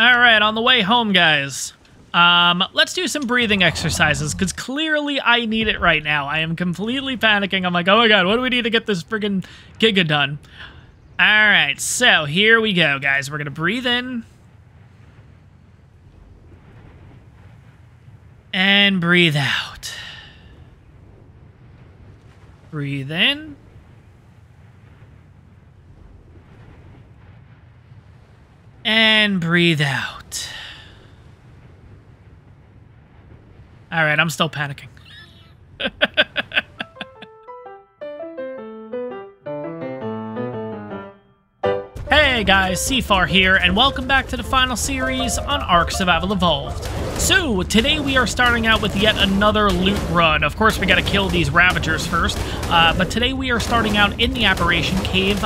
All right, on the way home, guys. Let's do some breathing exercises, because clearly I need it right now. I am completely panicking. I'm like, oh my god, what do we need to get this friggin' giga done? All right, so here we go, guys. We're going to breathe in. And breathe out. Breathe in. And breathe out. All right, I'm still panicking. Hey guys, Seafar here, and welcome back to the final series on ARK Survival Evolved. So, today we are starting out with yet another loot run. Of course, we gotta kill these Ravagers first, but today we are starting out in the Aberration Cave,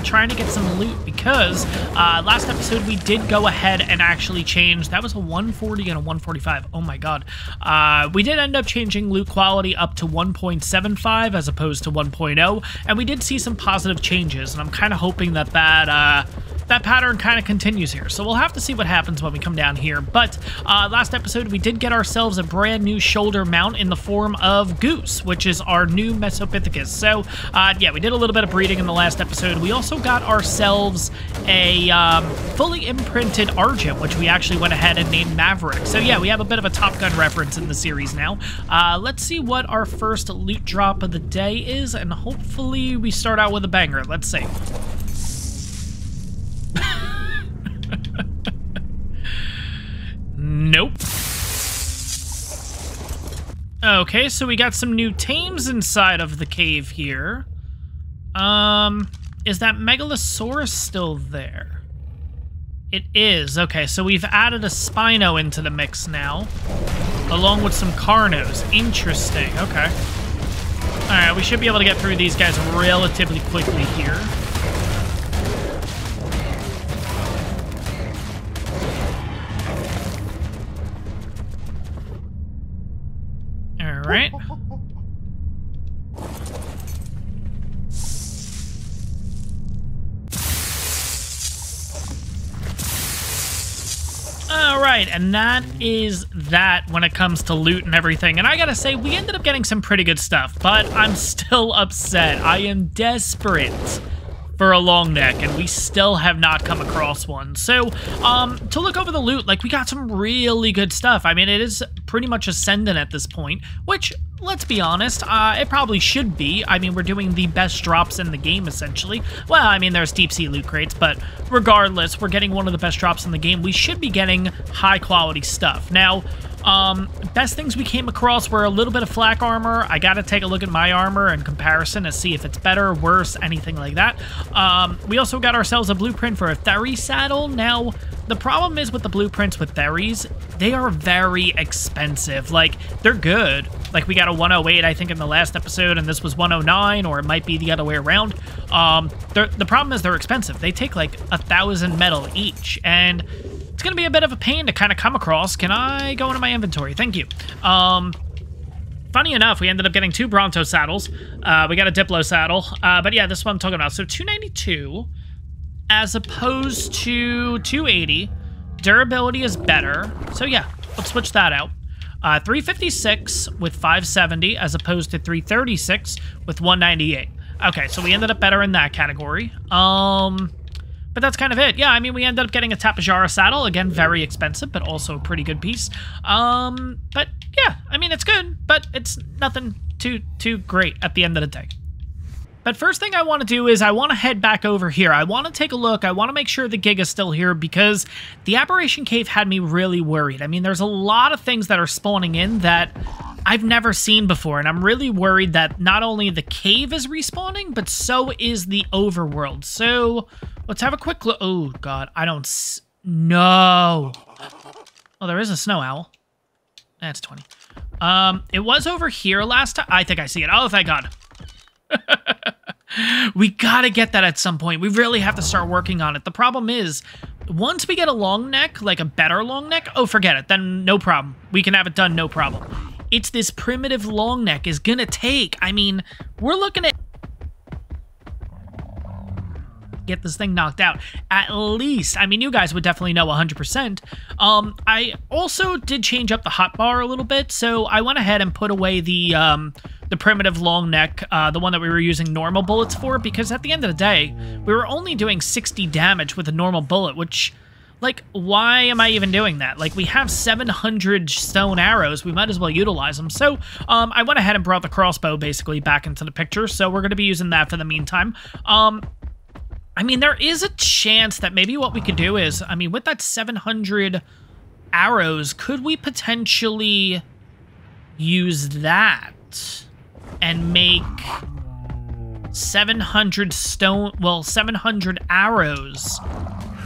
trying to get some loot, because last episode we did go ahead and actually change. That was a 140 and a 145, oh my god. We did end up changing loot quality up to 1.75 as opposed to 1.0, and we did see some positive changes, and I'm kind of hoping that that pattern kind of continues here. So we'll have to see what happens when we come down here. But last episode, we did get ourselves a brand new shoulder mount in the form of Goose, which is our new Mesopithecus. So yeah, we did a little bit of breeding in the last episode. We also got ourselves a fully imprinted Argent, which we actually went ahead and named Maverick. So yeah, we have a bit of a Top Gun reference in the series now. Let's see what our first loot drop of the day is, and hopefully we start out with a banger. Let's see. Nope. Okay, so we got some new tames inside of the cave here. Is that Megalosaurus still there? It is. Okay, so we've added a Spino into the mix now, along with some Carnos. Interesting. Okay. All right, we should be able to get through these guys relatively quickly here. Right. All right, and that is that when it comes to loot and everything. And I gotta say, we ended up getting some pretty good stuff, but I'm still upset. I am desperate for a long neck, and we still have not come across one. So, to look over the loot, like, we got some really good stuff. I mean, it is pretty much ascendant at this point, which, let's be honest, it probably should be. I mean, we're doing the best drops in the game, essentially. Well, I mean, there's deep sea loot crates, but regardless, we're getting one of the best drops in the game. We should be getting high-quality stuff. Now, best things we came across were a little bit of flak armor. I gotta take a look at my armor in comparison to see if it's better, worse, anything like that. We also got ourselves a blueprint for a Theris saddle. Now, the problem is with the blueprints with Theris, they are very expensive. Like, they're good. Like, we got a 108, I think, in the last episode, and this was 109, or it might be the other way around. The problem is they're expensive. They take, like, 1,000 metal each, and it's going to be a bit of a pain to kind of come across. Can I go into my inventory? Thank you. Funny enough, we ended up getting 2 Bronto saddles. We got a Diplo saddle. But yeah, this is what I'm talking about. So 292 as opposed to 280. Durability is better. So yeah, let's switch that out. 356 with 570 as opposed to 336 with 198. Okay, so we ended up better in that category. But that's kind of it. Yeah, I mean, we ended up getting a Tapejara saddle. Again, very expensive, but also a pretty good piece. But yeah, I mean, it's good, but it's nothing too great at the end of the day. But first thing I want to do is I want to head back over here. I want to take a look. I want to make sure the Giga's still here, because the Aberration Cave had me really worried. I mean, there's a lot of things that are spawning in that I've never seen before, and I'm really worried that not only the cave is respawning, but so is the overworld. So let's have a quick look. Oh, God, I don't... No. Oh, there is a snow owl. That's 20. It was over here last time. I think I see it. Oh, thank God. We gotta get that at some point. We really have to start working on it. The problem is, once we get a long neck, like a better long neck, oh, forget it. Then no problem. We can have it done, no problem. It's this primitive long neck is gonna take, I mean, we're looking at... get this thing knocked out. At least, I mean, you guys would definitely know 100%. I also did change up the hotbar a little bit, so I went ahead and put away the primitive long neck, the one that we were using normal bullets for, because at the end of the day, we were only doing 60 damage with a normal bullet, which... Like, why am I even doing that? Like, we have 700 stone arrows. We might as well utilize them. So, I went ahead and brought the crossbow, basically, back into the picture. So, we're going to be using that for the meantime. I mean, there is a chance that maybe what we could do is, I mean, with that 700 arrows, could we potentially use that and make 700 stone, well, 700 arrows?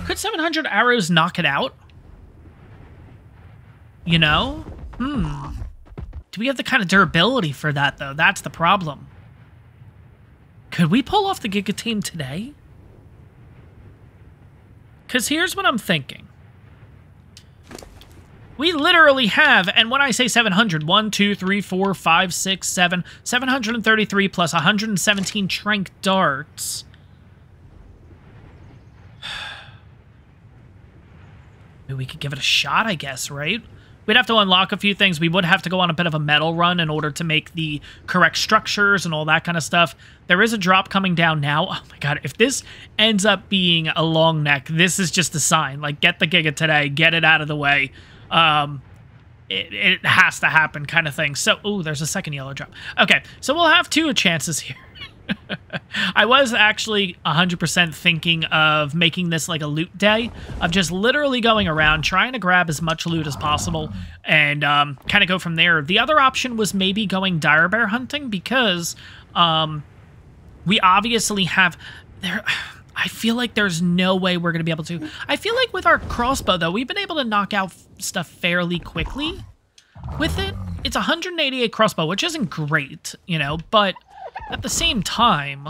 Could 700 arrows knock it out? You know? Do we have the kind of durability for that, though? That's the problem. Could we pull off the Giga Team today? Because here's what I'm thinking. We literally have, and when I say 700, 1, 2, 3, 4, 5, 6, 7, 733 plus 117 trank darts. We could give it a shot, I guess, right? We'd have to unlock a few things. We would have to go on a bit of a metal run in order to make the correct structures and all that kind of stuff. There is a drop coming down now. Oh my god, if this ends up being a long neck, this is just a sign. Like, get the Giga today, get it out of the way. It has to happen kind of thing. So, ooh, there's a second yellow drop. Okay, so we'll have two chances here. I was actually 100% thinking of making this like a loot day, of just literally going around trying to grab as much loot as possible and kind of go from there. The other option was maybe going dire bear hunting, because we obviously have there. I feel like there's no way we're going to be able to. I feel like with our crossbow, though, we've been able to knock out stuff fairly quickly with it. It's 188 crossbow, which isn't great, you know, but at the same time,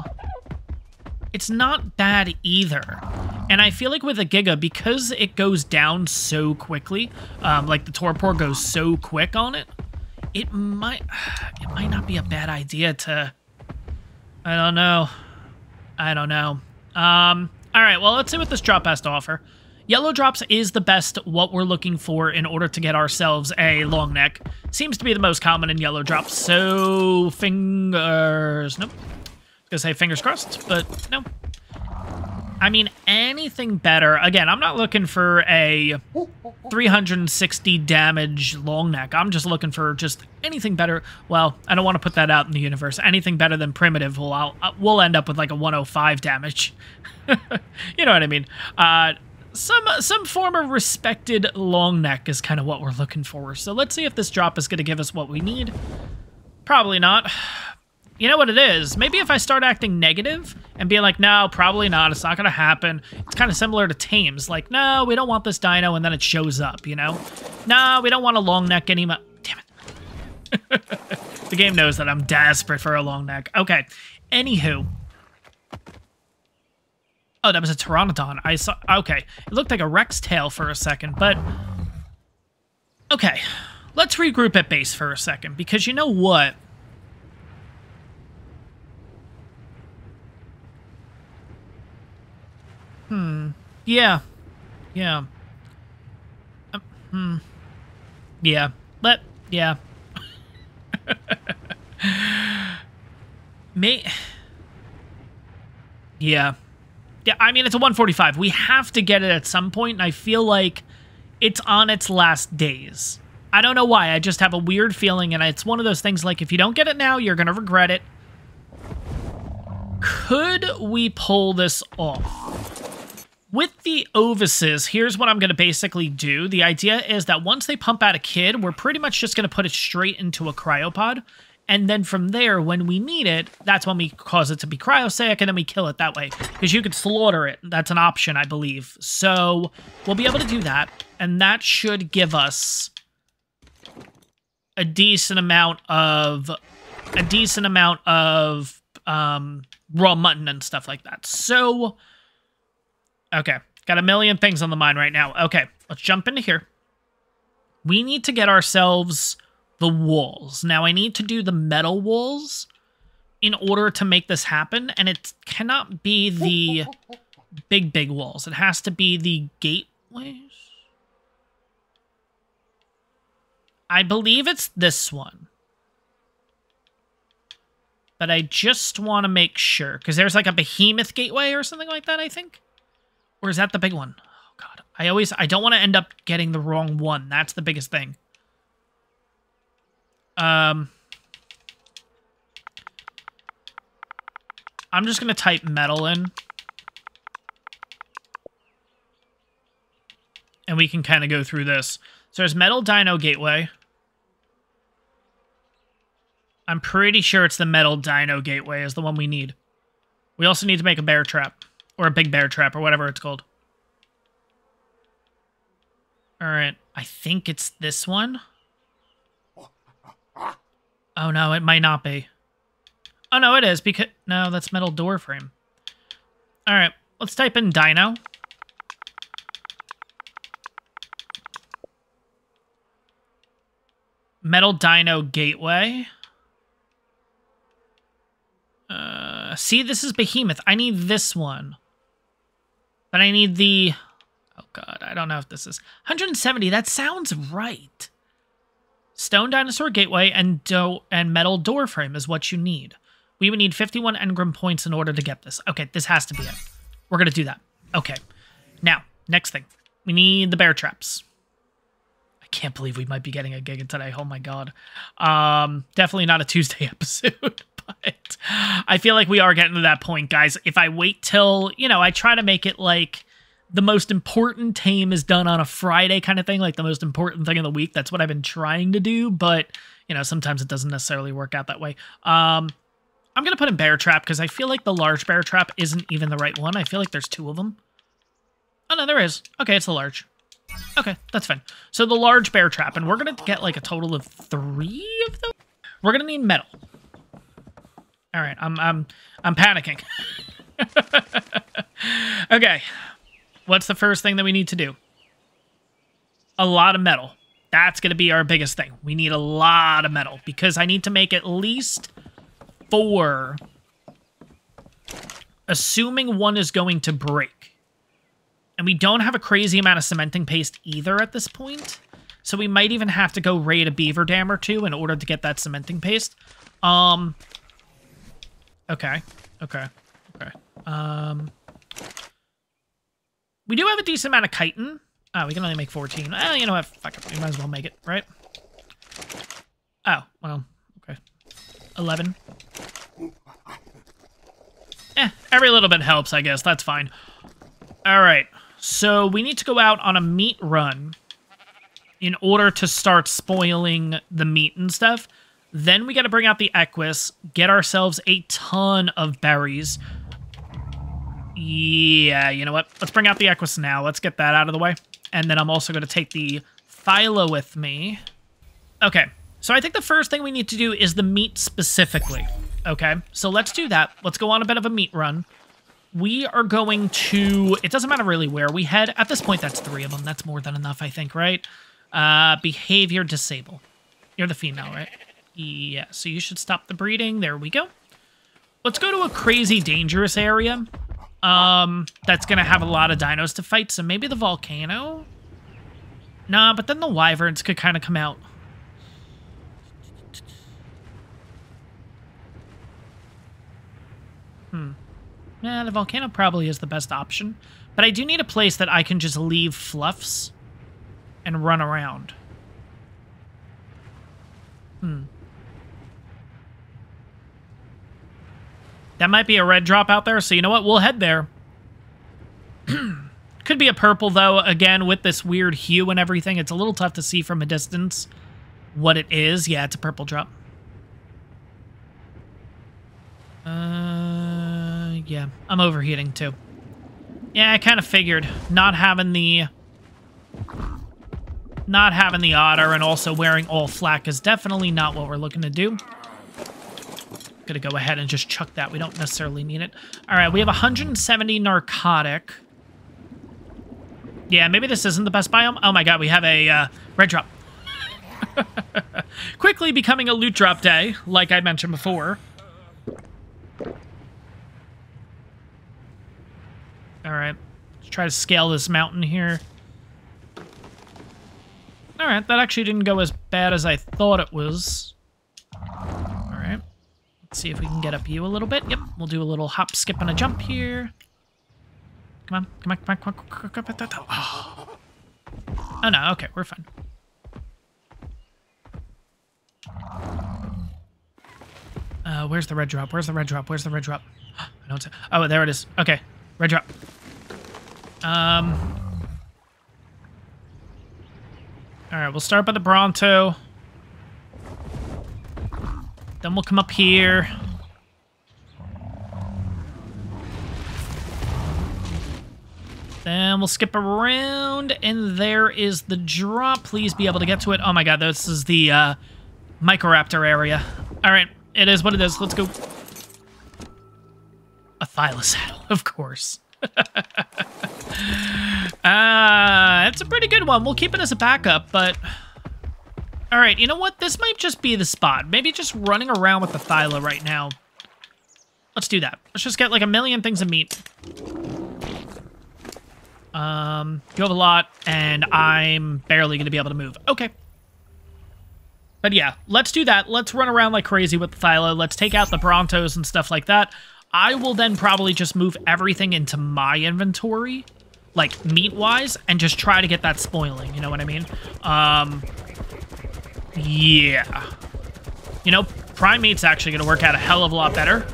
it's not bad either. And I feel like with a Giga, because it goes down so quickly, like the torpor goes so quick on it, it might not be a bad idea to, I don't know. All right, well, let's see what this drop has to offer. Yellow drops is the best what we're looking for in order to get ourselves a long neck. Seems to be the most common in yellow drops, so fingers... Nope. I was gonna say fingers crossed, but no. I mean, anything better. Again, I'm not looking for a 360 damage long neck. I'm just looking for just anything better. Well, I don't want to put that out in the universe. Anything better than primitive, we'll end up with like a 105 damage. You know what I mean? Some form of respected long neck is kind of what we're looking for. So let's see if this drop is going to give us what we need. Probably not. You know what it is? Maybe if I start acting negative and being like, no, probably not, it's not going to happen. It's kind of similar to Tames. Like, no, we don't want this dino, and then it shows up, you know? No, we don't want a long neck anymore. Damn it. The game knows that I'm desperate for a long neck. Okay. Anywho. Oh, that was a Pteranodon. I saw... Okay. It looked like a Rex tail for a second, but... Okay. Let's regroup at base for a second, because you know what? Yeah. Yeah. Yeah. Yeah. Yeah. Yeah, I mean, it's a 145. We have to get it at some point, and I feel like it's on its last days. I don't know why. I just have a weird feeling, and it's one of those things like, if you don't get it now, you're going to regret it. Could we pull this off? With the ovises, here's what I'm going to basically do. The idea is that once they pump out a kid, we're pretty much just going to put it straight into a cryopod. And then from there, when we need it, that's when we cause it to be cryosaic, and then we kill it that way. Because you could slaughter it. That's an option, I believe. So we'll be able to do that. And that should give us a decent amount of raw mutton and stuff like that. So... Okay, got a million things on the mind right now. Okay, let's jump into here. We need to get ourselves the walls. Now, I need to do the metal walls in order to make this happen, and it cannot be the big walls. It has to be the gateways. I believe it's this one. But I just want to make sure, because there's like a behemoth gateway or something like that, I think. Or is that the big one? Oh, God. I don't want to end up getting the wrong one. That's the biggest thing. I'm just going to type metal in. And we can kind of go through this. So there's metal dino gateway. I'm pretty sure it's the metal dino gateway is the one we need. We also need to make a bear trap. Or a big bear trap, or whatever it's called. Alright, I think it's this one. Oh no, it might not be. Oh no, it is, because... No, that's metal door frame. Alright, let's type in dino. Metal dino gateway. See, this is behemoth. I need this one. But I need the... Oh, God. I don't know if this is... 170. That sounds right. Stone dinosaur gateway and metal door frame is what you need. We would need 51 engram points in order to get this. Okay, this has to be it. We're going to do that. Okay. Now, next thing. We need the bear traps. I can't believe we might be getting a Giga today. Oh, my God. Definitely not a Tuesday episode. But I feel like we are getting to that point, guys. If I wait till, I try to make it like the most important tame is done on a Friday kind of thing, like the most important thing of the week. That's what I've been trying to do, but, sometimes it doesn't necessarily work out that way. I'm going to put in bear trap because I feel like the large bear trap isn't even the right one. I feel like there's two of them. Oh, no, there is. Okay, it's the large. Okay, that's fine. So the large bear trap, and we're going to get like a total of 3 of them. We're going to need metal. All right, I'm panicking. Okay, what's the first thing that we need to do? A lot of metal. That's going to be our biggest thing. We need a lot of metal because I need to make at least 4. Assuming one is going to break. And we don't have a crazy amount of cementing paste either at this point. So we might even have to go raid a beaver dam or 2 in order to get that cementing paste. Okay. We do have a decent amount of chitin. Oh, we can only make 14. You know what? Fuck it. We might as well make it, right? Oh, well, okay. 11. Every little bit helps, I guess. That's fine. All right. So we need to go out on a meat run in order to start spoiling the meat and stuff. Then we got to bring out the Equus, get ourselves a ton of berries. Yeah, you know what? Let's bring out the Equus now. Let's get that out of the way. And then I'm also going to take the Phyla with me. Okay, so I think the first thing we need to do is the meat specifically. Okay, so let's do that. Let's go on a bit of a meat run. We are going to... It doesn't matter really where we head. At this point, that's 3 of them. That's more than enough, I think, right? Behavior disable. You're the female, right? Yeah, so you should stop the breeding. There we go. Let's go to a crazy dangerous area. That's going to have a lot of dinos to fight, so maybe the volcano? Nah, but then the wyverns could kind of come out. Yeah, the volcano probably is the best option. But I do need a place that I can just leave fluffs and run around. That might be a red drop out there, so you know what? We'll head there. Could be a purple, though. Again, with this weird hue and everything, it's a little tough to see from a distance what it is. Yeah, it's a purple drop. Yeah, I'm overheating, too. Yeah, I kind of figured. Not having the otter and also wearing all flak is definitely not what we're looking to do. Gonna go ahead and just chuck that. We don't necessarily need it. All right, we have 170 narcotic. Yeah, maybe this isn't the best biome. Oh my god, we have a red drop. Quickly becoming a loot drop day, like I mentioned before. All right. Let's try to scale this mountain here. All right, that actually didn't go as bad as I thought it was. All right. Let's see if we can get up you a little bit. Yep, we'll do a little hop, skip, and a jump here. Come on, come on, come on, come on, come on, come on. Oh, no, okay, we're fine. Where's the red drop? Where's the red drop? Where's the red drop? I don't see. Oh, there it is. Okay, red drop. All right, we'll start by the Bronto. Then we'll come up here. Then we'll skip around, and there is the drop. Please be able to get to it. Oh my god, this is the Microraptor area. All right, it is what it is. Let's go. A Thylasaddle, of course. It's a pretty good one. We'll keep it as a backup, but... All right, you know what? This might just be the spot. Maybe just running around with the Thyla right now. Let's do that. Let's just get like a million things of meat. You have a lot, and I'm barely going to be able to move. Okay. But yeah, let's do that. Let's run around like crazy with the Thyla. Let's take out the Brontos and stuff like that. I will then probably just move everything into my inventory, like meat-wise, and just try to get that spoiling, you know what I mean? Yeah. You know, prime meat's actually going to work out a hell of a lot better.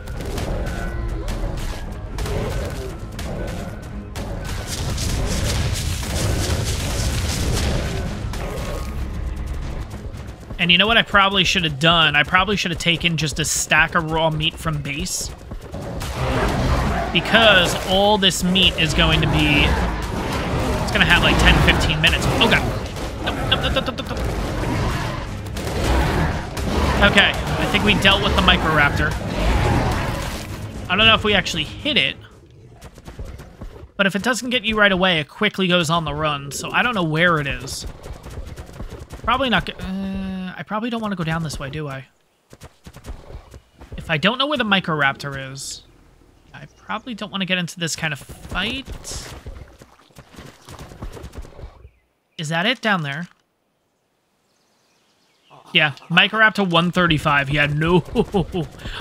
And you know what I probably should have done? I probably should have taken just a stack of raw meat from base. Because all this meat is going to be... It's going to have like 10, 15 minutes. Oh, God. Nope. Okay, I think we dealt with the Microraptor. I don't know if we actually hit it. But if it doesn't get you right away, it quickly goes on the run. So I don't know where it is. Probably not... I probably don't want to go down this way, do I? If I don't know where the Microraptor is, I probably don't want to get into this kind of fight. Is that it down there? Yeah, Microraptor 135. Yeah, no.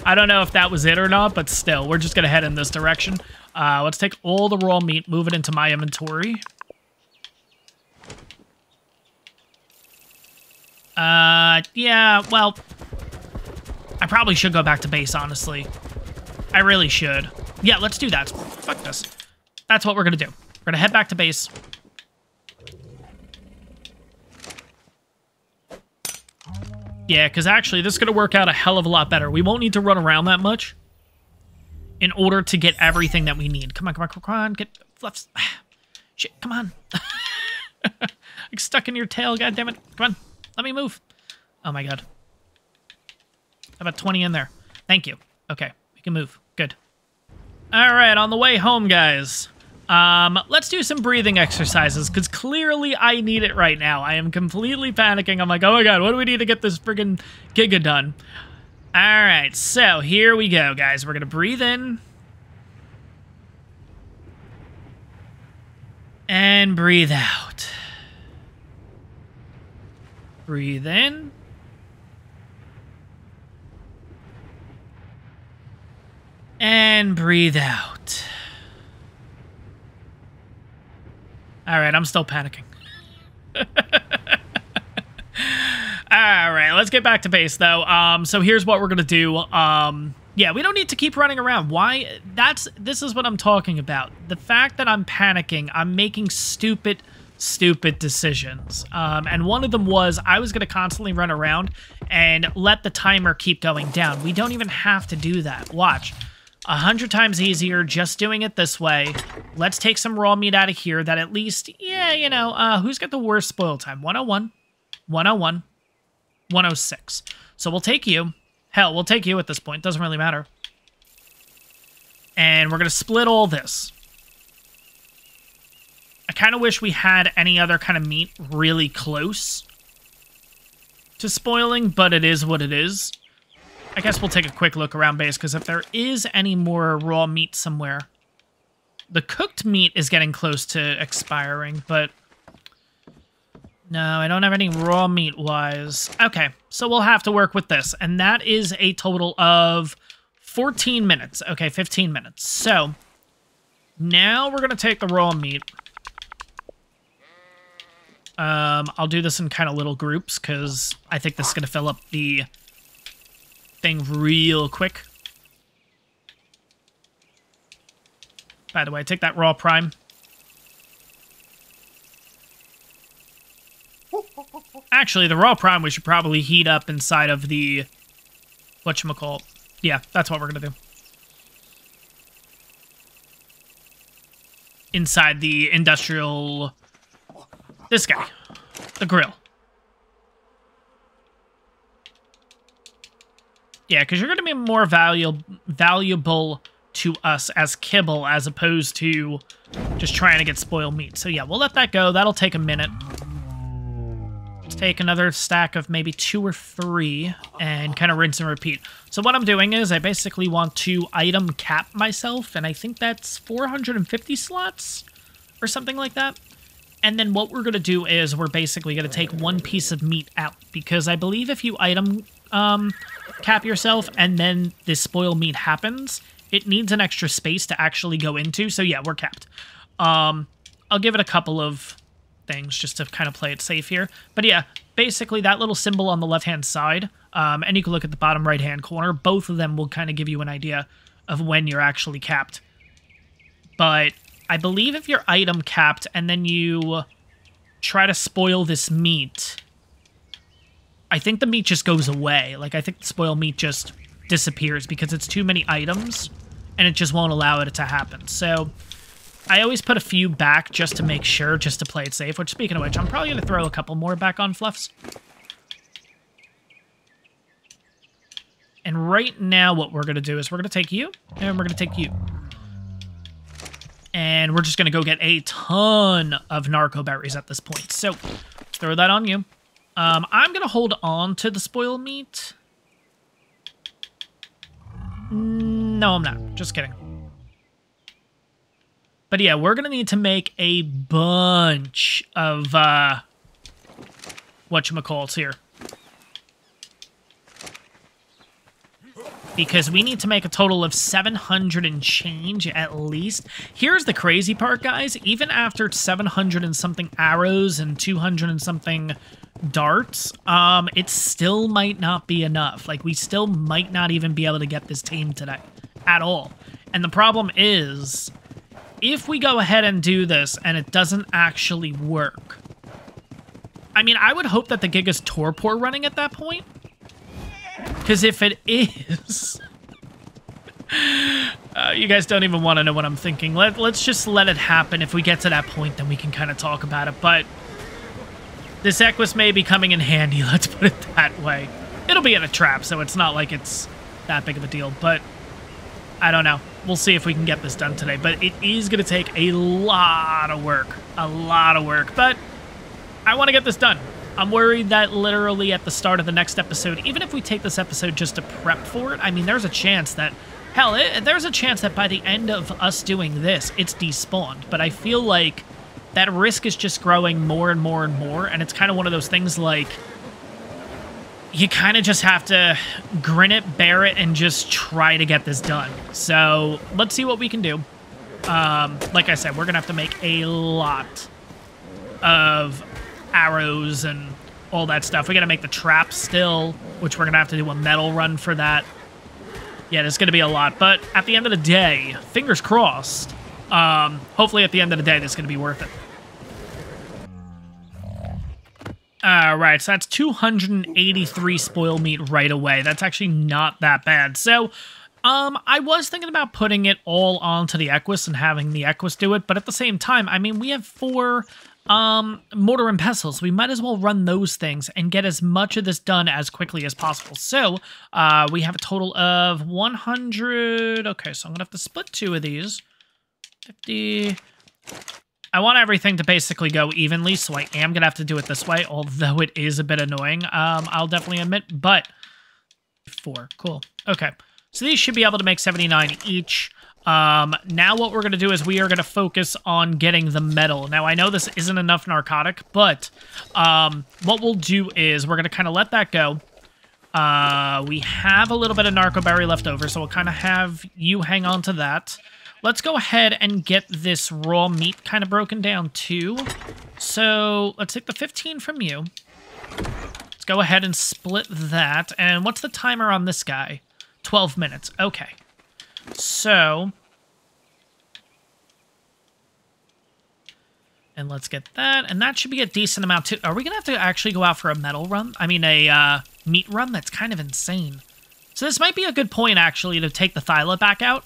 I don't know if that was it or not, but still, we're just going to head in this direction. Let's take all the raw meat, move it into my inventory. Yeah, well, I probably should go back to base, honestly. I really should. Yeah, let's do that. Fuck this. That's what we're gonna do. We're gonna head back to base. Yeah, because actually, this is gonna work out a hell of a lot better. We won't need to run around that much in order to get everything that we need. Come on, come on, come on. Get fluffs. Shit, come on. I'm stuck in your tail, goddammit. Come on. Let me move. Oh my god. How about 20 in there? Thank you. Okay, we can move. Good. All right, on the way home, guys. Let's do some breathing exercises, because clearly I need it right now. I am completely panicking. I'm like, oh my god, what do we need to get this friggin' giga done? All right, so here we go, guys. We're going to breathe in. And breathe out. Breathe in. And breathe out. All right, I'm still panicking. All right, let's get back to base, though. So here's what we're going to do. Yeah, we don't need to keep running around. Why? This is what I'm talking about. The fact that I'm panicking, I'm making stupid decisions. And one of them was I was going to constantly run around and let the timer keep going down. We don't even have to do that. Watch. 100 times easier just doing it this way. Let's take some raw meat out of here that at least, yeah, you know, who's got the worst spoil time? 101, 101, 106. So we'll take you. Hell, we'll take you at this point. Doesn't really matter. And we're going to split all this. I kind of wish we had any other kind of meat really close to spoiling, but it is what it is. I guess we'll take a quick look around base, because if there is any more raw meat somewhere, The cooked meat is getting close to expiring, but no, I don't have any raw meat-wise. Okay, so we'll have to work with this, and that is a total of 14 minutes. Okay, 15 minutes. So now we're going to take the raw meat. I'll do this in kind of little groups, because I think this is going to fill up the thing real quick. By the way, take that raw prime. Actually, the raw prime we should probably heat up inside of the... whatchamacallit. Yeah, that's what we're going to do. Inside the industrial... this guy. The grill. Yeah, because you're going to be more valuable to us as kibble as opposed to just trying to get spoiled meat. So yeah, we'll let that go. That'll take a minute. Let's take another stack of maybe 2 or 3 and kind of rinse and repeat. So what I'm doing is I basically want to item cap myself, and I think that's 450 slots or something like that. And then what we're going to do is we're basically going to take 1 piece of meat out, because I believe if you item cap yourself and then this spoil meat happens, it needs an extra space to actually go into. So yeah, we're capped. I'll give it a couple of things just to kind of play it safe here. But yeah, basically that little symbol on the left-hand side, and you can look at the bottom right-hand corner, both of them will kind of give you an idea of when you're actually capped. But I believe if you're item capped and then you try to spoil this meat, I think the meat just goes away. Like, I think the spoiled meat just disappears because it's too many items and it just won't allow it to happen. So I always put a few back just to make sure, just to play it safe, which, speaking of which, I'm probably going to throw a couple more back on Fluffs. And right now what we're going to do is we're going to take you and we're going to take you. And we're just going to go get a ton of narco berries at this point. So, let's throw that on you. I'm going to hold on to the spoiled meat. No, I'm not. Just kidding. But yeah, we're going to need to make a bunch of, whatchamacallits here. Because we need to make a total of 700 and change at least. Here's the crazy part, guys. Even after 700 and something arrows and 200 and something darts, it still might not be enough. Like, we still might not even be able to get this tamed today at all. And the problem is, if we go ahead and do this and it doesn't actually work, I mean, I would hope that the Giga's Torpor running at that point. Because if it is... you guys don't even want to know what I'm thinking. Let's just let it happen. If we get to that point, then we can kind of talk about it. But this Equus may be coming in handy, let's put it that way. It'll be in a trap, so it's not like it's that big of a deal. But I don't know. We'll see if we can get this done today. But it is going to take a lot of work. A lot of work. But I want to get this done. I'm worried that literally at the start of the next episode, even if we take this episode just to prep for it, I mean, there's a chance that, hell, there's a chance that by the end of us doing this, it's despawned. But I feel like that risk is just growing more and more and more, and it's kind of one of those things like, you kind of just have to grin it, bear it, and just try to get this done. So, let's see what we can do. Like I said, we're going to have to make a lot of arrows and all that stuff. We gotta make the trap still, which we're gonna have to do a metal run for that. Yeah, there's gonna be a lot, but at the end of the day, fingers crossed, hopefully at the end of the day, this is gonna be worth it. Alright, so that's 283 spoil meat right away. That's actually not that bad. So, I was thinking about putting it all onto the Equus and having the Equus do it, but at the same time, I mean, we have 4 mortar and pestles. We might as well run those things and get as much of this done as quickly as possible. So, we have a total of 100. Okay, so I'm gonna have to split 2 of these. 50. I want everything to basically go evenly, so I am gonna have to do it this way, although it is a bit annoying, I'll definitely admit, but 4. Cool. Okay. So these should be able to make 79 each. Now what we're going to do is we are going to focus on getting the metal. Now, I know this isn't enough narcotic, but what we'll do is we're going to kind of let that go. We have a little bit of narco berry left over, so we'll kind of have you hang on to that. Let's go ahead and get this raw meat kind of broken down too. So let's take the 15 from you. Let's go ahead and split that. And what's the timer on this guy? 12 minutes. Okay. So, and let's get that, and that should be a decent amount too. Are we gonna have to actually go out for a metal run? I mean, a meat run? That's kind of insane. So this might be a good point, actually, to take the thyla back out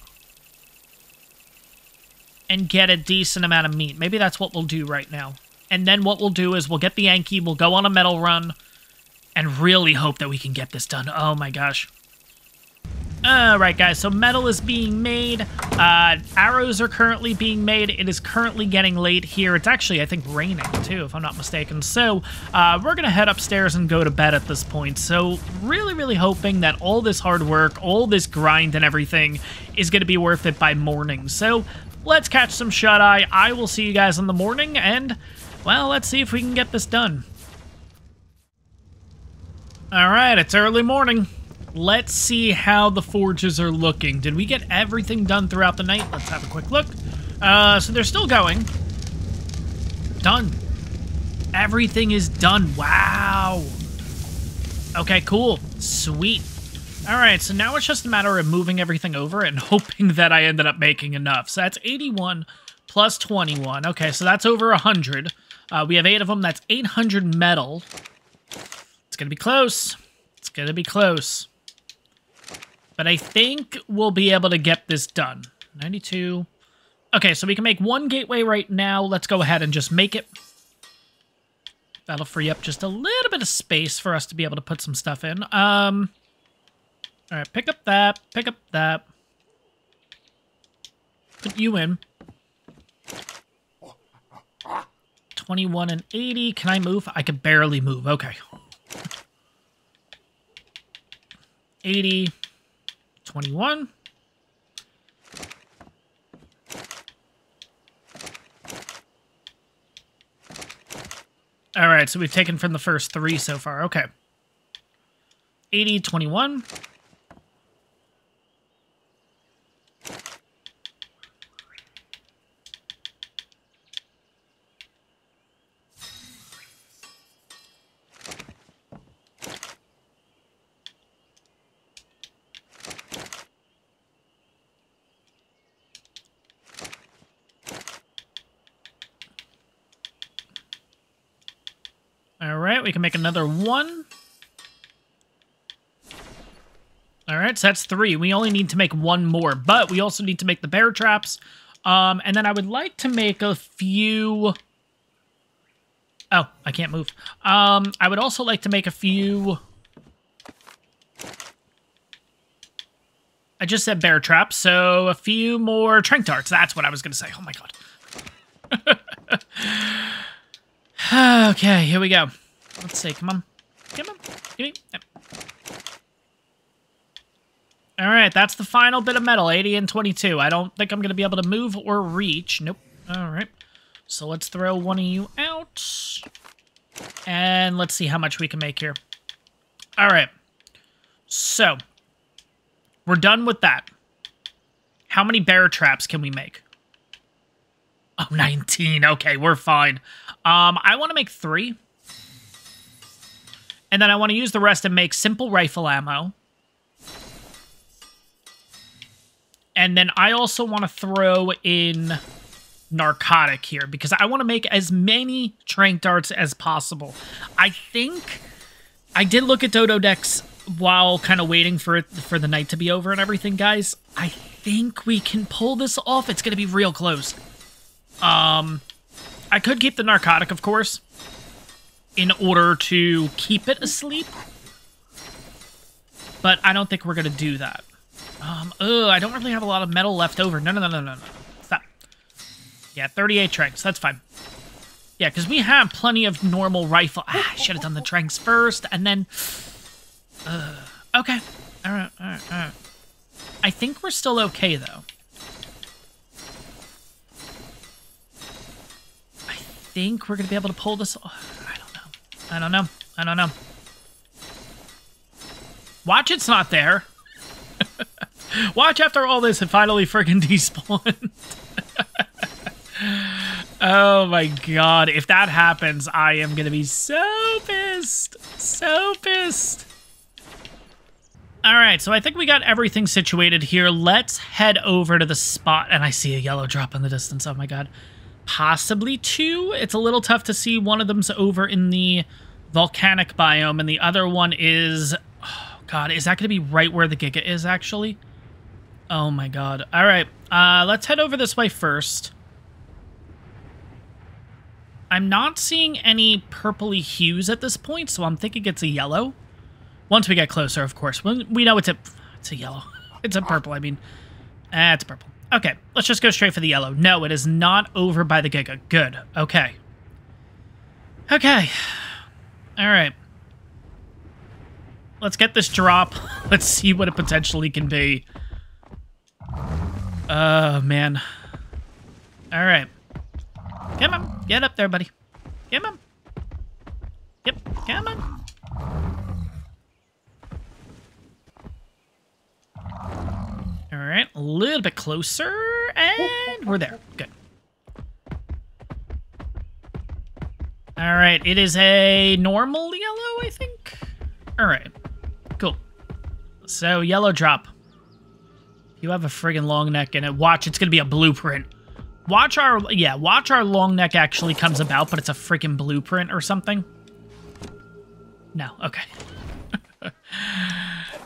and get a decent amount of meat. Maybe that's what we'll do right now. And then what we'll do is we'll get the Yankee, we'll go on a metal run, and really hope that we can get this done. Oh my gosh. Alright guys, so metal is being made, arrows are currently being made, it is currently getting late here, it's actually, I think, raining too, if I'm not mistaken, so we're gonna head upstairs and go to bed at this point, so really hoping that all this hard work, all this grind and everything is gonna be worth it by morning, so let's catch some shut-eye, I will see you guys in the morning, and, well, let's see if we can get this done. Alright, it's early morning. Let's see how the forges are looking. Did we get everything done throughout the night? Let's have a quick look. So they're still going. Done. Everything is done. Wow. Okay, cool. Sweet. All right, so now it's just a matter of moving everything over and hoping that I ended up making enough. So that's 81 plus 21. Okay, so that's over 100. We have 8 of them. That's 800 metal. It's going to be close. It's going to be close. But I think we'll be able to get this done. 92. Okay, so we can make one gateway right now. Let's go ahead and just make it. That'll free up just a little bit of space for us to be able to put some stuff in. All right, pick up that. Pick up that. Put you in. 21 and 80. Can I move? I can barely move. Okay. 80. 21. All right, so we've taken from the first 3 so far. Okay. 80, 21. Alright, we can make another 1. Alright, so that's 3. We only need to make 1 more, but we also need to make the bear traps. And then I would like to make a few... Oh, I can't move. I would also like to make a few... I just said bear traps, so a few more trank darts. That's what I was going to say. Oh my god. Okay, here we go. Let's see, come on. Come on. Give me. Yep. Alright, that's the final bit of metal, 80 and 22. I don't think I'm going to be able to move or reach. Nope. Alright. So let's throw one of you out. And let's see how much we can make here. Alright. So, we're done with that. How many bear traps can we make? Oh, 19. Okay, we're fine. I want to make 3. And then I want to use the rest and make simple rifle ammo. And then I also want to throw in narcotic here because I want to make as many trank darts as possible. I think I did look at Dodo decks while kind of waiting for the night to be over and everything, guys. I think we can pull this off. It's going to be real close. I could keep the narcotic, of course, in order to keep it asleep. But I don't think we're going to do that. I don't really have a lot of metal left over. No. Stop. Yeah, 38 tranks. That's fine. Yeah, because we have plenty of normal rifle. I should have done the tranks first, and then... okay. All right. I think we're still okay, though. think we're going to be able to pull this off. I don't know. Watch, it's not there. Watch, after all this, it finally friggin' despawned. Oh my god. If that happens, I am going to be so pissed. So pissed. Alright, so I think we got everything situated here. Let's head over to the spot. And I see a yellow drop in the distance. Oh my god. Possibly two. It's a little tough to see. One of them's over in the volcanic biome, and the other one is... Oh god, is that going to be right where the Giga is, actually? Oh my god. Alright, let's head over this way first. I'm not seeing any purpley hues at this point, so I'm thinking it's a yellow. Once we get closer, of course. We know it's a yellow. It's a purple, I mean. It's purple. Okay, let's just go straight for the yellow. No, it is not over by the Giga. Good. Okay. Okay. Alright. Let's get this drop. Let's see what it potentially can be. Oh, man. Alright. Come on. Get up there, buddy. Come on. Yep. Come on. Alright, a little bit closer, and we're there. Good. Alright, it is a normal yellow, I think? Alright, cool. So, yellow drop. You have a friggin' long neck in it. Watch, it's gonna be a blueprint. Watch our long neck actually comes about, but it's a freaking blueprint or something. No, okay.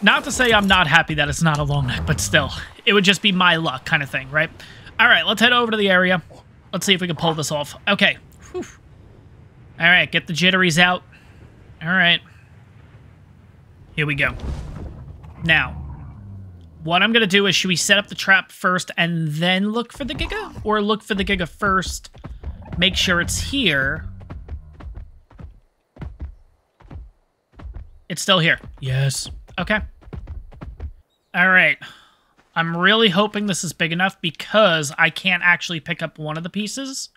Not to say I'm not happy that it's not a long neck, but still. It would just be my luck kind of thing, right? Alright, let's head over to the area. Let's see if we can pull this off. Okay. Alright, get the jitteries out. Alright. Here we go. Now, what I'm going to do is, should we set up the trap first and then look for the Giga? Or look for the Giga first, make sure it's here. It's still here. Yes. Okay. Alright. I'm really hoping this is big enough because I can't actually pick up one of the pieces.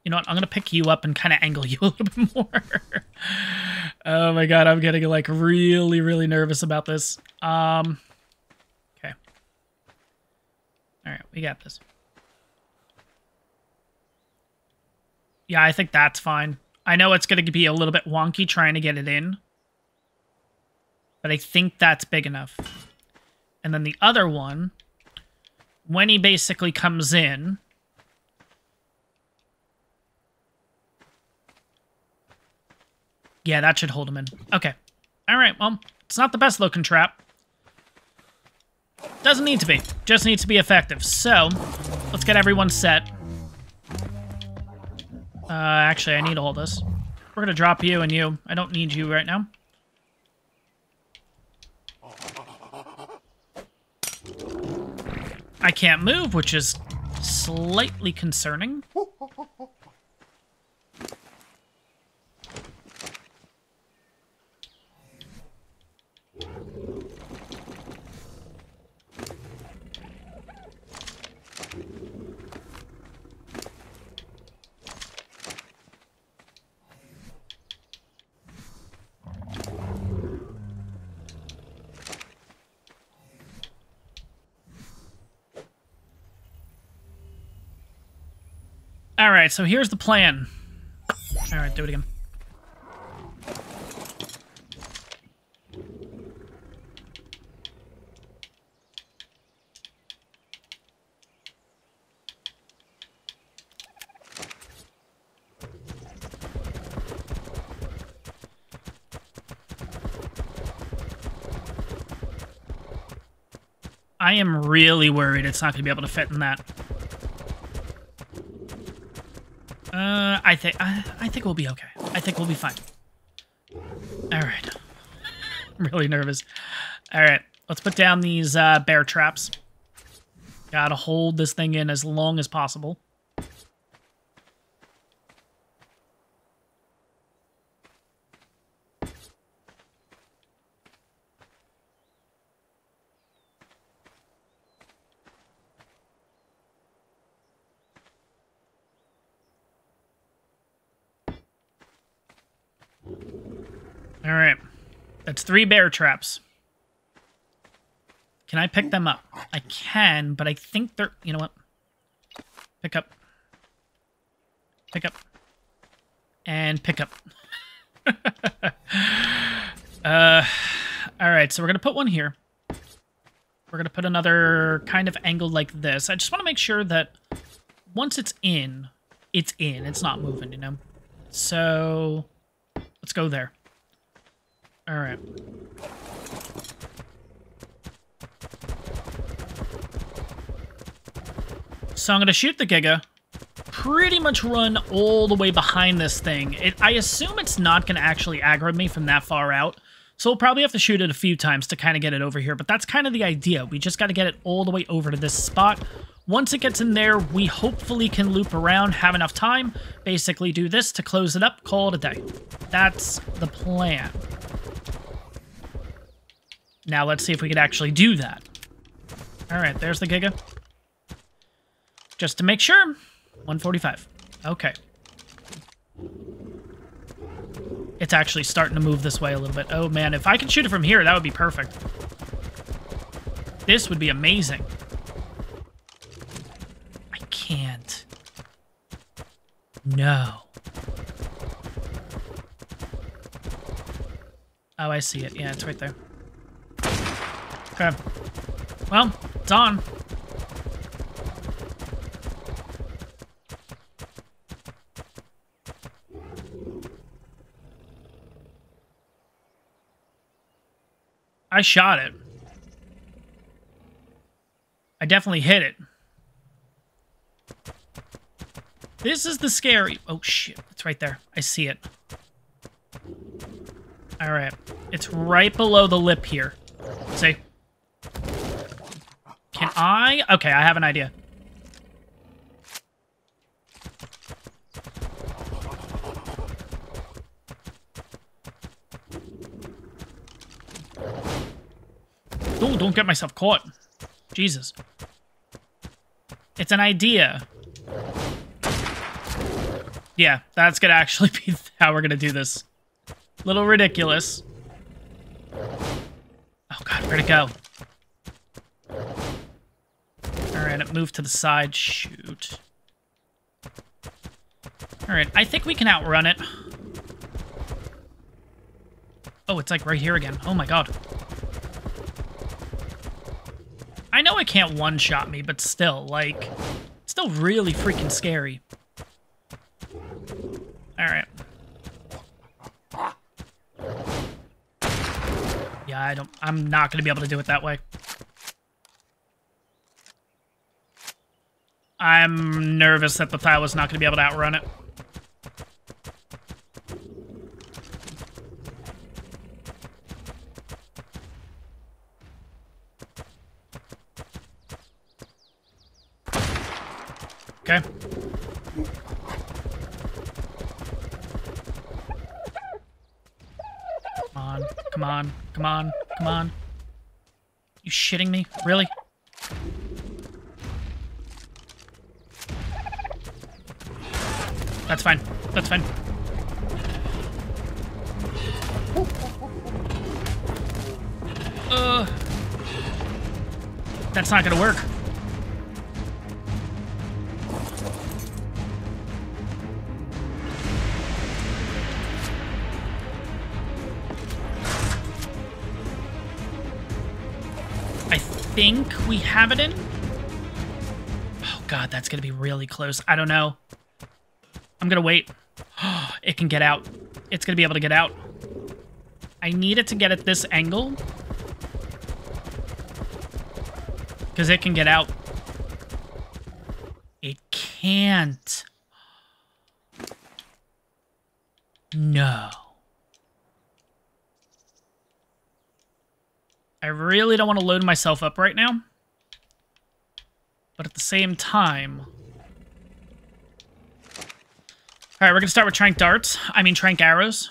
You know what? I'm going to pick you up and kind of angle you a little bit more. Oh my god, I'm getting like really, really nervous about this. Okay. Alright, we got this. Yeah, I think that's fine. I know it's going to be a little bit wonky trying to get it in. But I think that's big enough. And then the other one, when he basically comes in... Yeah, that should hold him in. Okay. Alright, well, it's not the best looking trap. Doesn't need to be. Just needs to be effective. So, let's get everyone set. Actually, I need all this. We're gonna drop you and you. I don't need you right now. I can't move, which is slightly concerning. Alright, so here's the plan. Alright, do it again. I am really worried it's not going to be able to fit in that. I think we'll be okay. I think we'll be fine. Alright. I'm really nervous. Alright, let's put down these bear traps. Gotta hold this thing in as long as possible. All right. That's 3 bear traps. Can I pick them up? I can, but I think they're... You know what? Pick up. Pick up. And pick up. Alright, so we're going to put one here. We're going to put another kind of angle like this. I just want to make sure that once it's in. It's not moving, you know? So, let's go there. Alright. So I'm going to shoot the Giga, pretty much run all the way behind this thing. I assume it's not going to actually aggro me from that far out, so we'll probably have to shoot it a few times to kind of get it over here, but that's kind of the idea. We just got to get it all the way over to this spot. Once it gets in there, we hopefully can loop around, have enough time, basically do this to close it up, call it a day. That's the plan. Now let's see if we could actually do that. All right, there's the Giga. Just to make sure, 145. Okay. It's actually starting to move this way a little bit. Oh man, if I could shoot it from here, that would be perfect. This would be amazing. I can't. No. Oh, I see it. Yeah, it's right there. Okay. Well, it's on. I shot it. I definitely hit it. This is the scary... Oh, shit. It's right there. I see it. Alright. It's right below the lip here. See? Can I... Okay, I have an idea. Oh, don't get myself caught. Jesus. It's an idea. Yeah, that's gonna actually be how we're gonna do this. Little ridiculous. Oh god, where'd it go? Alright, it moved to the side. Shoot. Alright, I think we can outrun it. Oh, it's like right here again. Oh my god. I know it can't one-shot me, but still, like, it's still really freaking scary. Alright. Yeah, I'm not gonna be able to do it that way. I'm nervous that the Thyla's not gonna be able to outrun it. Okay. Come on, come on, come on, come on. You shitting me? Really? That's fine. That's fine. That's not gonna work. I think we have it in. Oh god, that's gonna be really close. I don't know. I'm gonna wait. It can get out. It's gonna be able to get out. I need it to get at this angle. Because it can get out. It can't. No. I really don't want to load myself up right now. But at the same time... Alright, we're going to start with trank darts. I mean, trank arrows.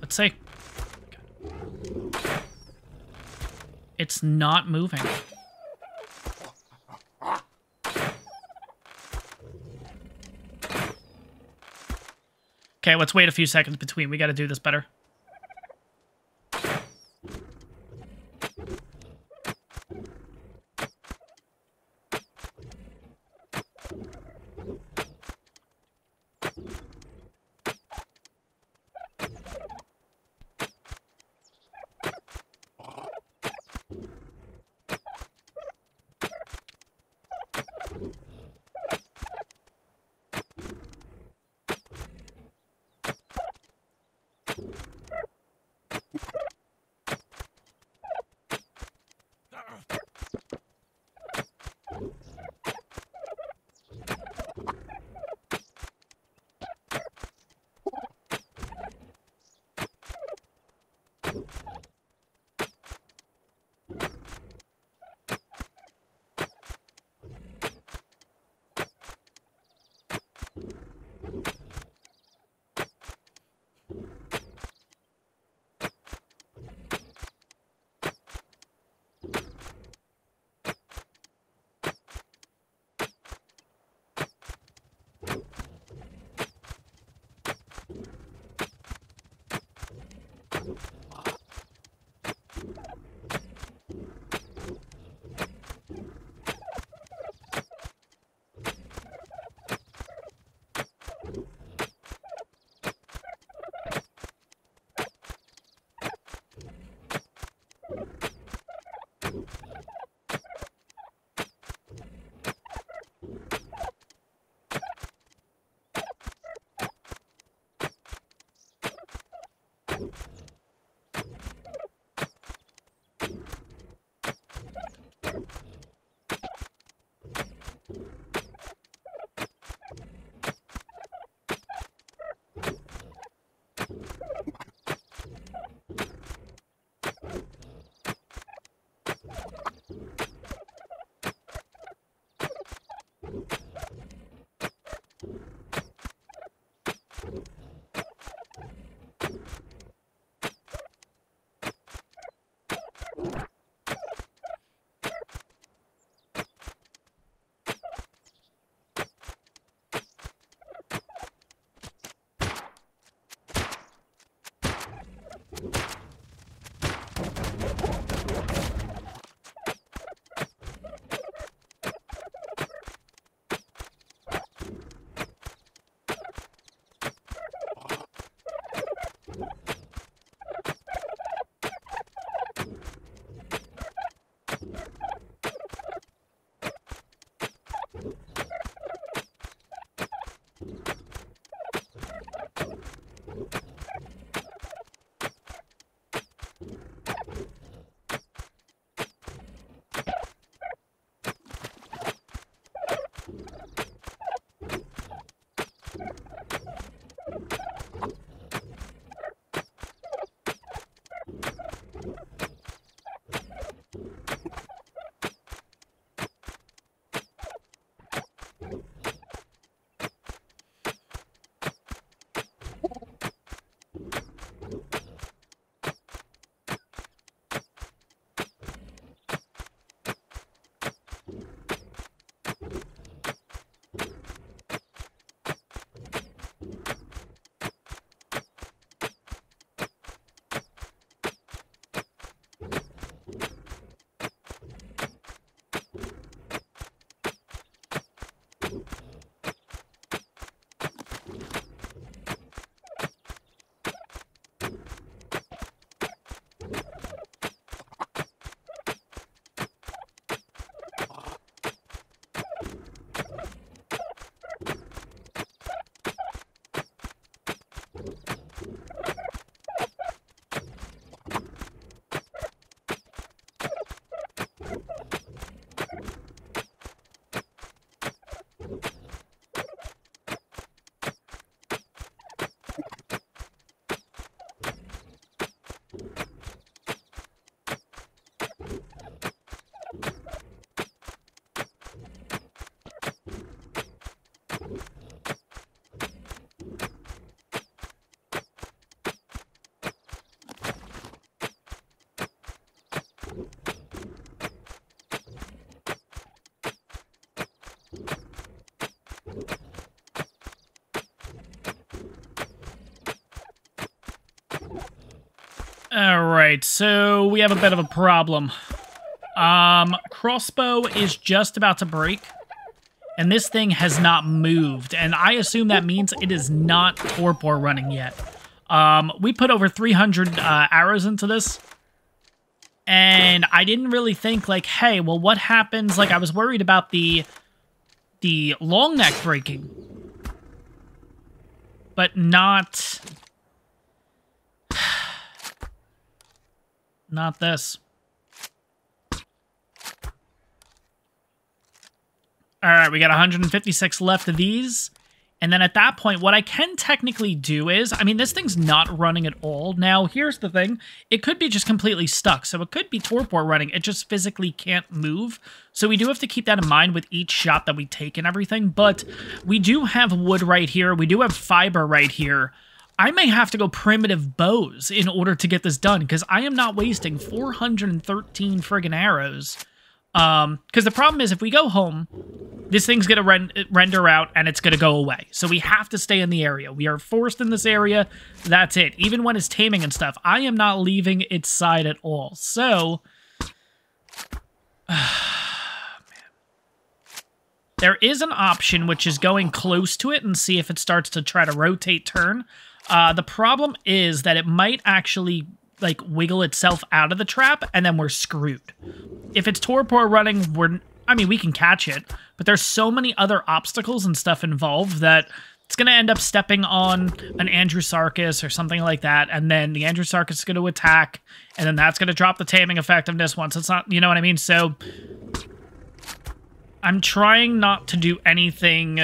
Let's see. It's not moving. Okay, let's wait a few seconds between. We got to do this better. Alright, so we have a bit of a problem. Crossbow is just about to break, and this thing has not moved, and I assume that means it is not torpor running yet. We put over 300 arrows into this, and I didn't really think, like, hey, well, what happens? Like, I was worried about the long neck breaking, but not Not this. All right, we got 156 left of these. And then at that point, what I can technically do is, I mean, this thing's not running at all. Now, here's the thing. It could be just completely stuck. So it could be torpor running. It just physically can't move. So we do have to keep that in mind with each shot that we take and everything. But we do have wood right here. We do have fiber right here. I may have to go primitive bows in order to get this done, because I am not wasting 413 friggin' arrows. Because the problem is, if we go home, this thing's going to render out and it's going to go away. So we have to stay in the area. We are forced in this area. That's it. Even when it's taming and stuff, I am not leaving its side at all. So, man. There is an option, which is going close to it and see if it starts to try to rotate turn. The problem is that it might actually like wiggle itself out of the trap, and then we're screwed. If it's torpor running, we can catch it, but there's so many other obstacles and stuff involved that it's going to end up stepping on an Andrewsarchus or something like that, and then the Andrewsarchus is going to attack, and then that's going to drop the taming effectiveness once it's not, you know what I mean? So I'm trying not to do anything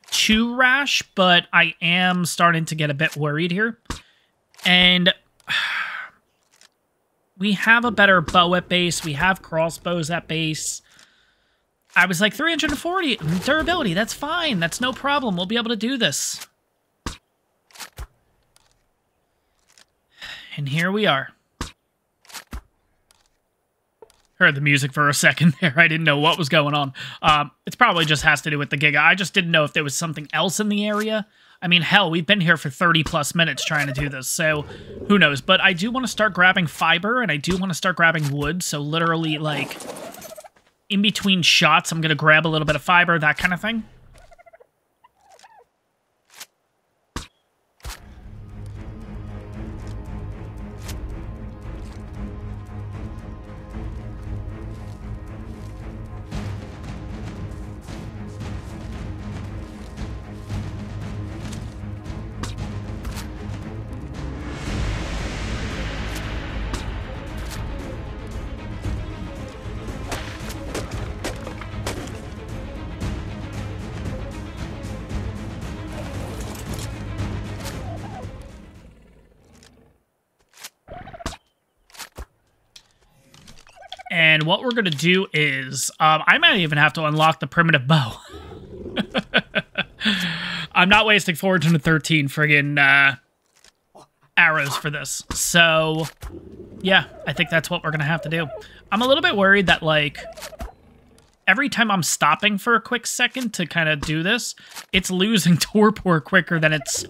too rash, but I am starting to get a bit worried here. And we have a better bow at base. We have crossbows at base. I was like, 340 durability. That's fine. That's no problem. We'll be able to do this. And here we are. Heard the music for a second there. I didn't know what was going on. It probably just has to do with the Giga. I just didn't know if there was something else in the area. I mean, hell, we've been here for 30-plus minutes trying to do this, so who knows? But I do want to start grabbing fiber, and I do want to start grabbing wood, so literally, like, in between shots, I'm going to grab a little bit of fiber, that kind of thing. And what we're going to do is, I might even have to unlock the primitive bow. I'm not wasting 413 friggin' arrows for this. So, yeah, I think that's what we're going to have to do. I'm a little bit worried that, like, every time I'm stopping for a quick second to kind of do this, it's losing torpor quicker than it's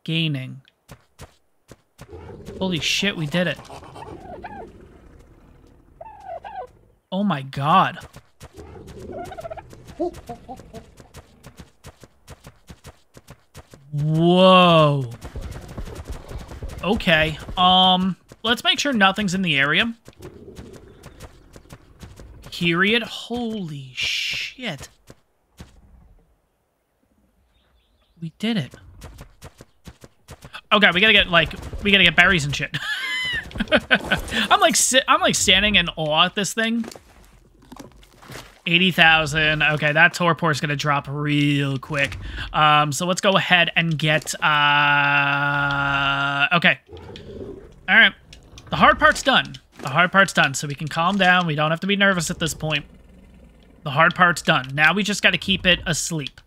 gaining. Holy shit, we did it. Oh my god. Whoa. Okay. Let's make sure nothing's in the area. Period. Holy shit. We did it. Okay, we gotta get berries and shit. I'm like standing in awe at this thing. 80,000. Okay, that torpor is gonna drop real quick. So let's go ahead and get. Okay. All right. The hard part's done. The hard part's done, so we can calm down. We don't have to be nervous at this point. The hard part's done. Now we just got to keep it asleep.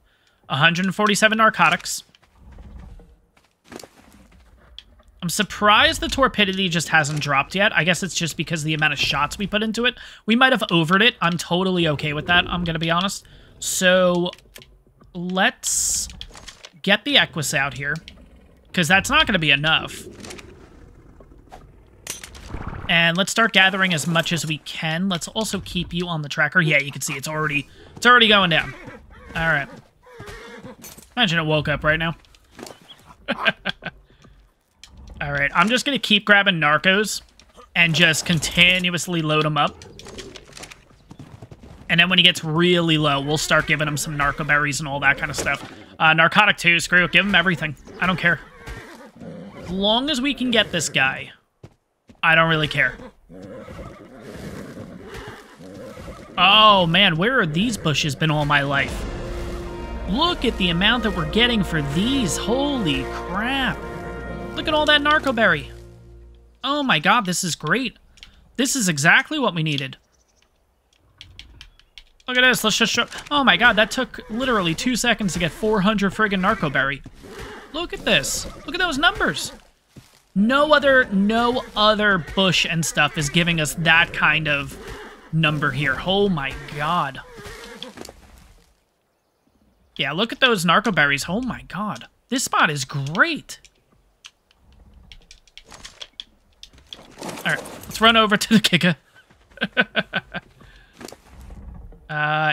147 narcotics. I'm surprised the torpidity just hasn't dropped yet. I guess it's just because of the amount of shots we put into it. We might have overed it. I'm totally okay with that, I'm going to be honest. So, let's get the Equus out here, because that's not going to be enough. And let's start gathering as much as we can. Let's also keep you on the tracker. Yeah, you can see it's already going down. All right. Imagine it woke up right now. All right, I'm just going to keep grabbing narcos and just continuously load them up. And then when he gets really low, we'll start giving him some narco berries and all that kind of stuff. Narcotic 2, screw it, give him everything. I don't care. As long as we can get this guy, I don't really care. Oh, man, where are these bushes been all my life? Look at the amount that we're getting for these. Holy crap. Look at all that narco berry. Oh my god, this is great. This is exactly what we needed. Look at this. Let's just show... Oh my god, that took literally 2 seconds to get 400 friggin' narco berry. Look at this. Look at those numbers. No other bush and stuff is giving us that kind of number here. Oh my god. Yeah, look at those narco berries. Oh my god. This spot is great. Alright, let's run over to the Giga.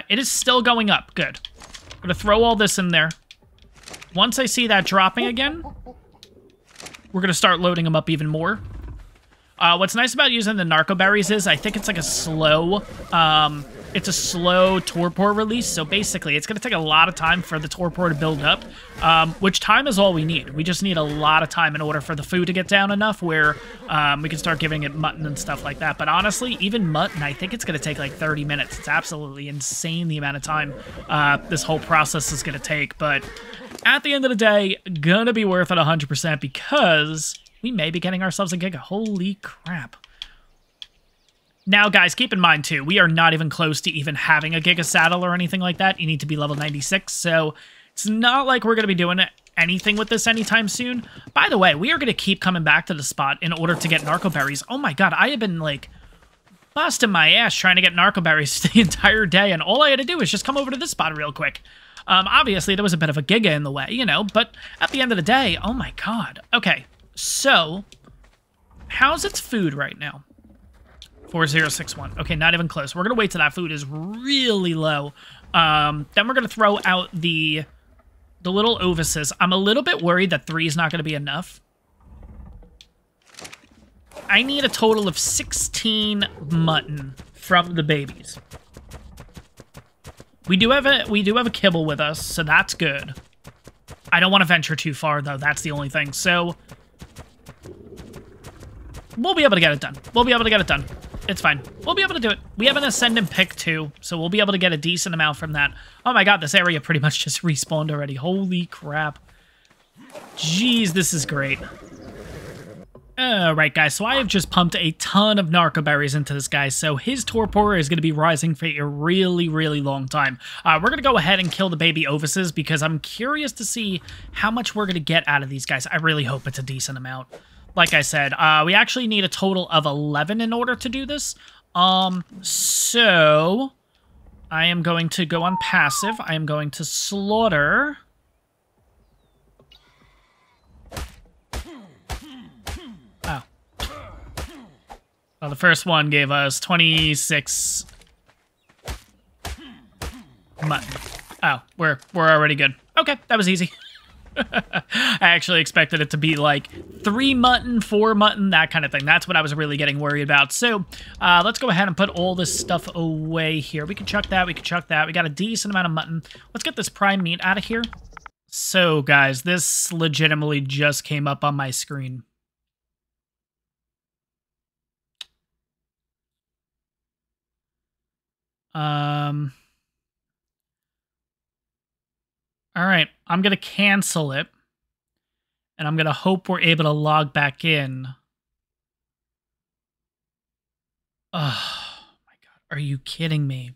It is still going up. Good. I'm gonna throw all this in there. Once I see that dropping again, we're gonna start loading them up even more. What's nice about using the narco berries is I think it's like a slow, it's a slow torpor release. So basically, it's gonna take a lot of time for the torpor to build up, which time is all we need. We just need a lot of time in order for the food to get down enough where we can start giving it mutton and stuff like that. But honestly, even mutton, I think it's gonna take like 30 minutes. It's absolutely insane the amount of time this whole process is gonna take. But at the end of the day, gonna be worth it 100% because we may be getting ourselves a Giga. Holy crap. Now, guys, keep in mind, too, we are not even close to even having a Giga saddle or anything like that. You need to be level 96, so it's not like we're going to be doing anything with this anytime soon. By the way, we are going to keep coming back to the spot in order to get narco berries. Oh my god, I have been, like, busting my ass trying to get narco berries the entire day, and all I had to do is just come over to this spot real quick. Obviously, there was a bit of a Giga in the way, you know, but at the end of the day, oh my god. Okay, so, how's its food right now? 4061. Okay, not even close. We're going to wait till that food is really low. Then we're going to throw out the little ovises. I'm a little bit worried that 3 is not going to be enough. I need a total of 16 mutton from the babies. We do have a kibble with us, so that's good. I don't want to venture too far, though. That's the only thing. So, we'll be able to get it done. We'll be able to get it done. It's fine. We'll be able to do it. We have an Ascendant pick, too, so we'll be able to get a decent amount from that. Oh my god, this area pretty much just respawned already. Holy crap. Jeez, this is great. Alright, guys, so I have just pumped a ton of narco berries into this guy, so his torpor is going to be rising for a really, really long time. We're going to go ahead and kill the baby ovises because I'm curious to see how much we're going to get out of these guys. I really hope it's a decent amount. Like I said, we actually need a total of 11 in order to do this. So I am going to go on passive. I am going to slaughter. Oh. Well, the first one gave us 26 mutton. Oh, we're already good. Okay, that was easy. I actually expected it to be like 3 mutton, 4 mutton, that kind of thing. That's what I was really getting worried about. So, let's go ahead and put all this stuff away here. We can chuck that, we can chuck that. We got a decent amount of mutton. Let's get this prime meat out of here. So, guys, this legitimately just came up on my screen. All right, I'm going to cancel it, and I'm going to hope we're able to log back in. Oh, my God. Are you kidding me?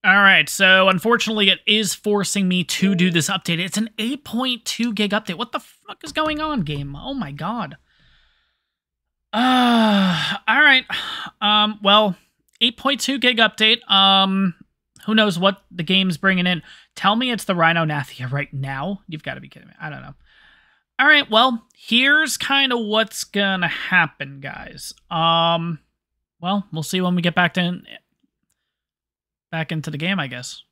All right, so unfortunately, it is forcing me to do this update. It's an 8.2 gig update. What the fuck is going on, game? Oh, my God. All right. Well, 8.2 gig update. Who knows what the game's bringing in. Tell me it's the Rhinonathia right now. You've got to be kidding me. I don't know. All right, well, here's kind of what's going to happen, guys. Well, we'll see when we get back into the game, I guess.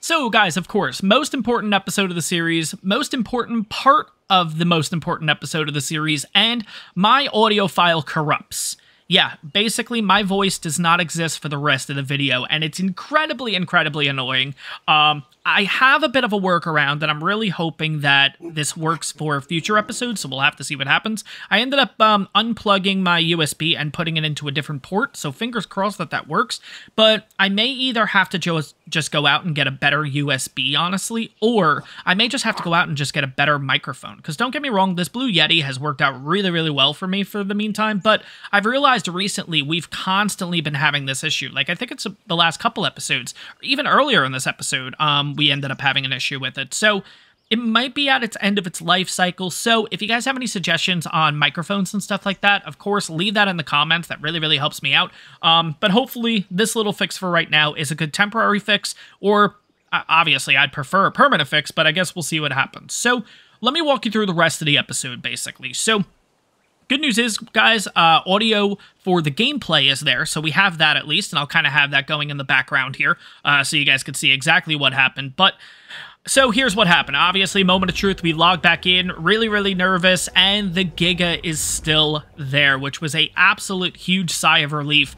So, guys, of course, most important episode of the series, most important part of the most important episode of the series, and my audio file corrupts. yeah, basically my voice does not exist for the rest of the video, and it's incredibly, incredibly annoying. I have a bit of a workaround that I'm really hoping that this works for future episodes, so we'll have to see what happens. I ended up unplugging my USB and putting it into a different port, so fingers crossed that that works, but I may either have to just go out and get a better USB, honestly, or I may just have to go out and just get a better microphone, because don't get me wrong, this Blue Yeti has worked out really, really well for me for the meantime, but I've realized recently we've constantly been having this issue. Like, I think it's the last couple episodes, or even earlier in this episode, we ended up having an issue with it. So it might be at its end of its life cycle. So if you guys have any suggestions on microphones and stuff like that, of course, leave that in the comments. That really, really helps me out. But hopefully this little fix for right now is a good temporary fix, or obviously I'd prefer a permanent fix, but I guess we'll see what happens. So let me walk you through the rest of the episode, basically. So good news is, guys, audio for the gameplay is there, so we have that at least, and I'll kind of have that going in the background here, so you guys can see exactly what happened. But, so here's what happened. Obviously, moment of truth, we logged back in, really, really nervous, and the Giga is still there, which was a absolute huge sigh of relief.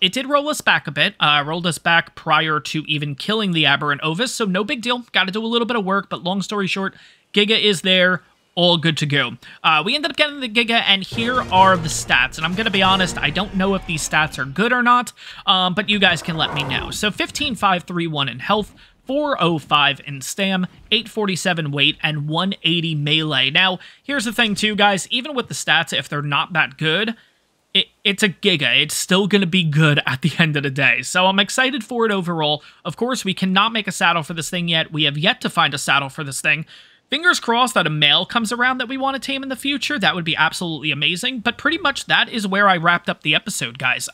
It did roll us back a bit, rolled us back prior to even killing the Aberrant Ovis, so no big deal, got to do a little bit of work, but long story short, Giga is there, all good to go. We ended up getting the Giga, and here are the stats. And I'm going to be honest, I don't know if these stats are good or not, but you guys can let me know. So 15,531 in health, 405 in stam, 847 weight, and 180 melee. Now, here's the thing too, guys. Even with the stats, if they're not that good, it's a Giga. It's still going to be good at the end of the day. So I'm excited for it overall. Of course, we cannot make a saddle for this thing yet. We have yet to find a saddle for this thing. Fingers crossed that a male comes around that we want to tame in the future. That would be absolutely amazing. But pretty much that is where I wrapped up the episode, guys.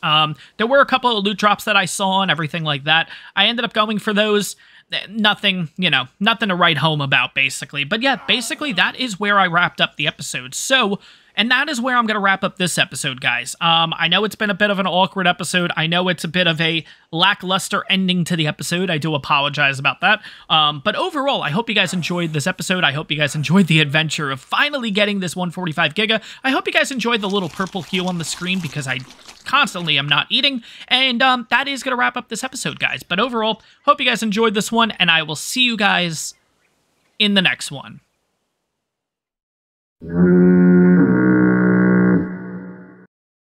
There were a couple of loot drops that I saw and everything like that. I ended up going for those. Nothing, you know, nothing to write home about, basically. But yeah, basically that is where I wrapped up the episode. So, and that is where I'm going to wrap up this episode, guys. I know it's been a bit of an awkward episode. I know it's a bit of a lackluster ending to the episode. I do apologize about that. But overall, I hope you guys enjoyed this episode. I hope you guys enjoyed the adventure of finally getting this 145 Giga. I hope you guys enjoyed the little purple hue on the screen because I constantly am not eating. And that is going to wrap up this episode, guys. But overall, hope you guys enjoyed this one, and I will see you guys in the next one.